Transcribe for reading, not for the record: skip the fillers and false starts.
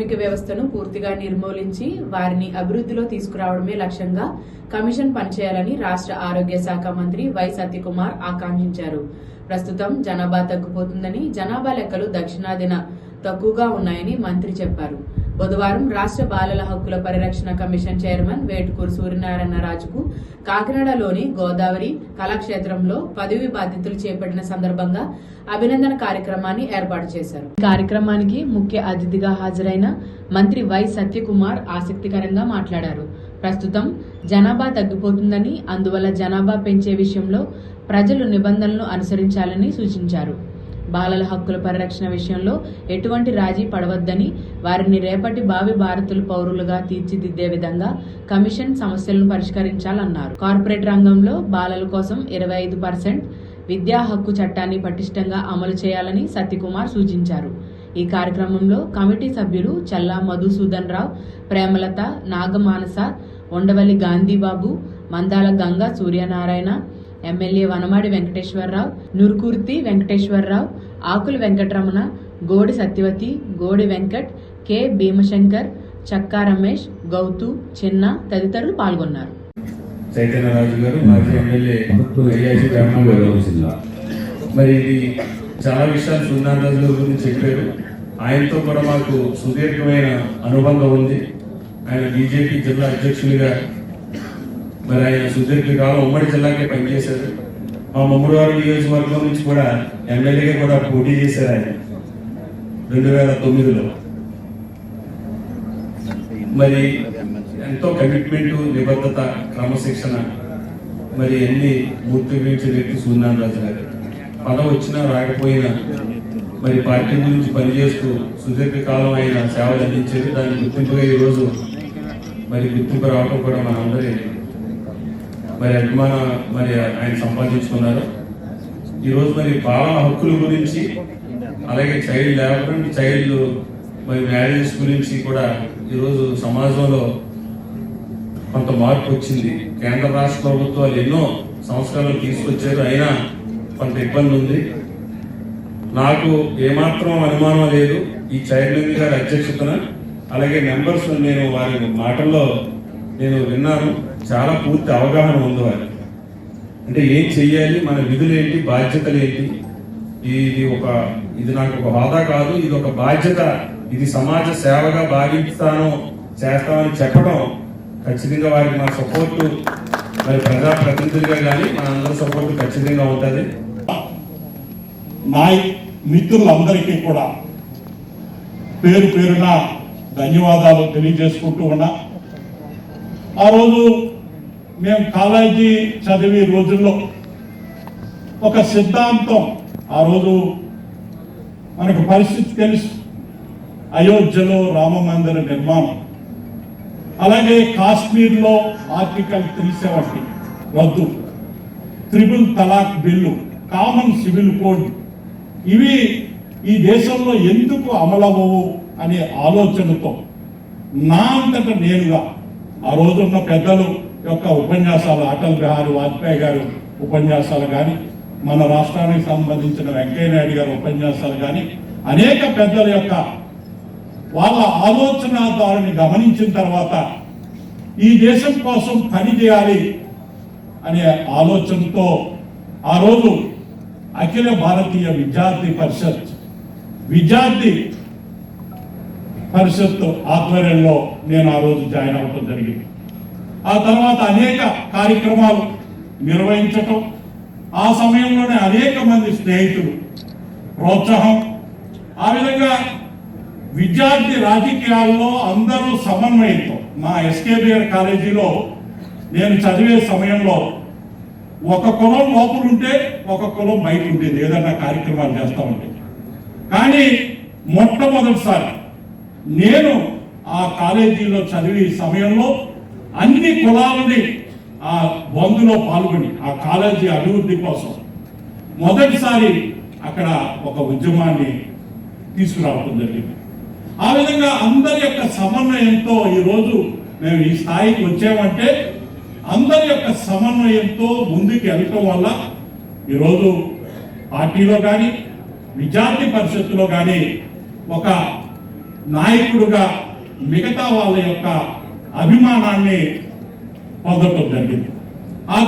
ఆర్థిక వ్యవస్థను పూర్తిగా నిర్మూలించి వారిని అభివృద్ధిలో తీసుకురావడమే లక్ష్యంగా కమిషన్ పనిచేయాలని రాష్ట్ర ఆరోగ్య శాఖ మంత్రి వై సత్యకుమార్ ఆకాంక్షించారు. ప్రస్తుతం జనాభా తగ్గిపోతుందని, జనాభా లెక్కలు దక్షిణాదిన తక్కువగా ఉన్నాయని మంత్రి చెప్పారు. బుధవారం రాష్ట్ర బాలల హక్కుల పరిరక్షణ కమిషన్ చైర్మన్ వేటుకూరు సూర్యనారాయణ రాజుకు కాకినాడలోని గోదావరి కళాక్షేత్రంలో పదవి బాధ్యతలు చేపట్టిన సందర్భంగా అభినందన కార్యక్రమాన్ని ఏర్పాటు చేశారు. ఈ కార్యక్రమానికి ముఖ్య అతిథిగా హాజరైన మంత్రి వై సత్యకుమార్ ఆసక్తికరంగా మాట్లాడారు. ప్రస్తుతం జనాభా తగ్గిపోతుందని, అందువల్ల జనాభా పెంచే విషయంలో ప్రజలు నిబంధనలను అనుసరించాలని సూచించారు. బాలల హక్కుల పరిరక్షణ విషయంలో ఎటువంటి రాజీ పడవద్దని, వారిని రేపటి భావి భారతీయ పౌరులుగా తీర్చిదిద్దే విధంగా కమిషన్ సమస్యలను పరిష్కరించాలన్నారు. కార్పొరేట్ రంగంలో బాలల కోసం 25% విద్యా హక్కు చట్టాన్ని పటిష్టంగా అమలు చేయాలని సత్యకుమార్ సూచించారు. ఈ కార్యక్రమంలో కమిటీ సభ్యులు చల్లా మధుసూదన్ రావు, ప్రేమలత, నాగమానస, ఉండవల్లి గాంధీబాబు, మందాల గంగా సూర్యనారాయణ, ఎమ్మెల్యే వనమాడి వెంకటేశ్వరరావు, నురుకుర్తి వెంకటేశ్వరరావు, ఆకుల వెంకటరమణ, గోడి సత్యవతి, గోడి వెంకట్, కె భీమశంకర్, చక్కా రమేష్, గౌతు, చిన్న తదితరులు పాల్గొన్నారు. చైతన్యరాజు గారు, మాజీ ఎమ్మెల్యే మరి ఇది చాలా విషయాలు సున్నారాజు గురించి చెప్పారు. ఆయనతో కూడా మాకు సుదీర్ఘమైన అనుబంధం ఉంది. ఆయన బీజేపీ జిల్లా అధ్యక్షులుగా మరి ఆయన సుదీర్ఘకాలం ఉమ్మడి జిల్లాకే పనిచేశారు. మా మమ్మడివారి నియోజకవర్గం నుంచి కూడా ఎమ్మెల్యేగా కూడా పోటీ చేశారు ఆయన 2009లో. మరి ఎంతో కమిట్మెంట్, నిబద్ధత, క్రమశిక్షణ మరి ఎన్ని మూర్తించిన వ్యక్తి సూర్యనారాయణ గారు. పదవి వచ్చినా రాకపోయినా మరి పార్టీ గురించి పనిచేస్తూ సుదీర్ఘకాలం ఆయన సేవలు అందించేది. దాని గుర్తింపుగా ఈరోజు మరి గుర్తింపు రావడం కూడా మనందరి మరి అభిమానం మరి ఆయన సంపాదించుకున్నారు. ఈరోజు మరి బాలల హక్కుల గురించి, అలాగే చైల్డ్ లేబర్, చైల్డ్ మరి మ్యారేజెస్ గురించి కూడా ఈరోజు సమాజంలో కొంత మార్పు వచ్చింది. కేంద్ర రాష్ట్ర ప్రభుత్వాలు ఎన్నో సంస్కరణలు తీసుకొచ్చారు, అయినా కొంత ఇబ్బంది ఉంది. నాకు ఏమాత్రం అనుమానం లేదు, ఈ చైర్మన్ గారి అధ్యక్షతన అలాగే మెంబర్స్ నేను వారి మాటల్లో నేను విన్నాను, చాలా పూర్తి అవగాహన ఉంది వారికి. అంటే ఏం చెయ్యాలి, మన విధులు ఏంటి, బాధ్యతలు ఏంటి, ఇది నాకు ఒక హోదా కాదు, ఇది ఒక బాధ్యత, ఇది సమాజ సేవగా భావిస్తాను, చేస్తామని చెప్పడం ఖచ్చితంగా వారికి మా సపోర్టు మరి ప్రజాప్రతినిధులుగా కానీ మనందరి సపోర్టు ఖచ్చితంగా ఉంటుంది. నా మిత్రులందరికీ కూడా పేరు పేరున ధన్యవాదాలు తెలియజేసుకుంటూ ఉన్నా. ఆ రోజు మేము కాలేజీ చదివే రోజుల్లో ఒక సిద్ధాంతం, ఆ రోజు మనకు పరిస్థితి తెలుసు, అయోధ్యలో రామ మందిర నిర్మాణం, అలాగే కాశ్మీర్లో ఆర్టికల్ 370 రద్దు, ట్రిపుల్ తలాక్ బిల్లు, కామన్ సివిల్ కోడ్, ఇవి ఈ దేశంలో ఎందుకు అమలవవు అనే ఆలోచనతో నా అంతటా నేనుగా ఆ రోజున్న పెద్దలు యొక్క ఉపన్యాసాలు, అటల్ బిహారీ వాజ్పేయి గారు ఉపన్యాసాలు కానీ, మన రాష్ట్రానికి సంబంధించిన వెంకయ్య నాయుడు గారి ఉపన్యాసాలు కానీ, అనేక పెద్దల యొక్క వాళ్ళ ఆలోచన దారిని గమనించిన తర్వాత ఈ దేశం కోసం పని చేయాలి అనే ఆలోచనతో ఆ రోజు అఖిల భారతీయ విద్యార్థి పరిషత్ ఆధ్వర్యంలో నేను ఆ రోజు జాయిన్ అవ్వడం జరిగింది. ఆ తర్వాత అనేక కార్యక్రమాలు నిర్వహించటం, ఆ సమయంలోనే అనేక మంది స్నేహితులు ప్రోత్సాహం, ఆ విధంగా విద్యార్థి రాజకీయాల్లో అందరూ సమన్వయంతో, మా ఎస్కేబిఆర్ కాలేజీలో నేను చదివే సమయంలో ఒక కులం లోపల ఉంటే ఒక కులం బయట ఉండేది, ఏదన్నా కార్యక్రమాలు చేస్తూ ఉంటే. కానీ మొట్టమొదటిసారి నేను ఆ కాలేజీలో చదివే సమయంలో అన్ని కులాలని ఆ బంధులో పాల్గొని ఆ కాలేజీ అభివృద్ధి కోసం మొదటిసారి అక్కడ ఒక ఉద్యమాన్ని తీసుకురావడం జరిగింది. ఆ విధంగా అందరి యొక్క సమన్వయంతో ఈరోజు మేము ఈ స్థాయికి వచ్చామంటే అందరి యొక్క సమన్వయంతో ముందుకు వెళ్ళటం వల్ల ఈరోజు పార్టీలో కానీ విద్యార్థి పరిషత్తులో కానీ ఒక నాయకుడుగా మిగతా వాళ్ళ యొక్క అభిమానాన్ని పొందటం జరిగింది.